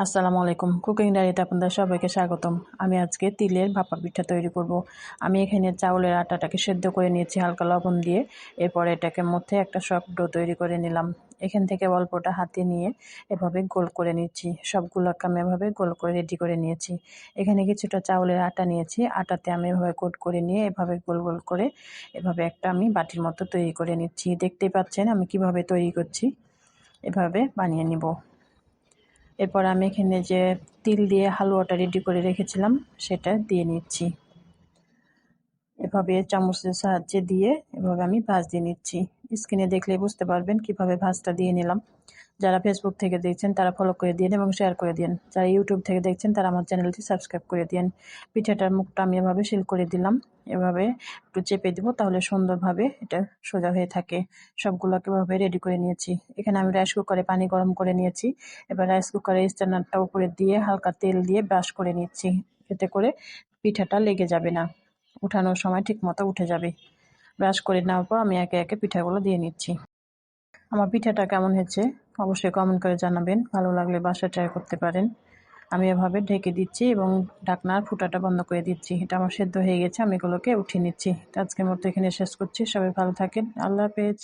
আসসালামু আলাইকুম। কুকিং ডায়েরিতে আপনাদের সবাইকে স্বাগতম। আমি আজকে তিলের ভাপা পিঠা তৈরি করব। আমি এখানে চাউলের আটাটাকে সেদ্ধ করে নিয়েছি হালকা লবণ দিয়ে। এরপর এটাকে মধ্যে একটা সফট ডো তৈরি করে নিলাম। এখান থেকে অল্পটা হাতে নিয়ে এভাবে গোল করে নিচ্ছি। সবগুলোকে আমি এভাবে গোল করে রেডি করে নিয়েছি। এখানে কিছুটা চাউলের আটা নিয়েছি। আটাতে আমি এভাবে কোট করে নিয়ে এভাবে গোল গোল করে এভাবে একটা আমি বাটির মতো তৈরি করে নিচ্ছি। দেখতেই পাচ্ছেন আমি কিভাবে তৈরি করছি। এভাবে বানিয়ে নিব। এরপর আমি এখানে যে তিল দিয়ে হালুয়াটা রেডি করে রেখেছিলাম সেটা দিয়ে নিচ্ছি। এভাবে চামচের সাহায্যে দিয়ে এভাবে আমি ভাঁজ দিয়ে নিচ্ছি। স্ক্রিনে দেখলে বুঝতে পারবেন কিভাবে ভাঁজটা দিয়ে নিলাম। যারা ফেসবুক থেকে দেখছেন তারা ফলো করে দিন এবং শেয়ার করে দিন। যারা ইউটিউব থেকে দেখছেন তারা আমার চ্যানেলটি সাবস্ক্রাইব করে দিন। পিঠাটার মুখটা আমি এভাবে সিল করে দিলাম। এভাবে একটু চেপে দিব, তাহলে সুন্দরভাবে এটা সোজা হয়ে থাকে। সবগুলোকে এভাবে রেডি করে নিয়েছি। এখানে আমি রাইস কুকারে পানি গরম করে নিয়েছি। এবার রাইস কুকারে স্ট্যান্ডারটা উপরে দিয়ে হালকা তেল দিয়ে ব্রাশ করে নিচ্ছি। এতে করে পিঠাটা লেগে যাবে না, উঠানোর সময় ঠিক মতো উঠে যাবে। ব্রাশ করে নেওয়ার পর আমি একে একে পিঠাগুলো দিয়ে নিচ্ছি। আমার পিঠাটা কেমন হয়েছে অবশ্যই কমেন্ট করে জানাবেন। ভালো লাগলে বাসায় ট্রাই করতে পারেন। আমি এভাবে ঢেকে দিচ্ছি এবং ঢাকনার ফুটাটা বন্ধ করে দিচ্ছি। এটা আমার সেদ্ধ হয়ে গেছে, আমি এগুলোকে উঠিয়ে নিচ্ছি। আজকের মতো এখানে শেষ করছি। সবাই ভালো থাকেন। আল্লাহ হাফেজ।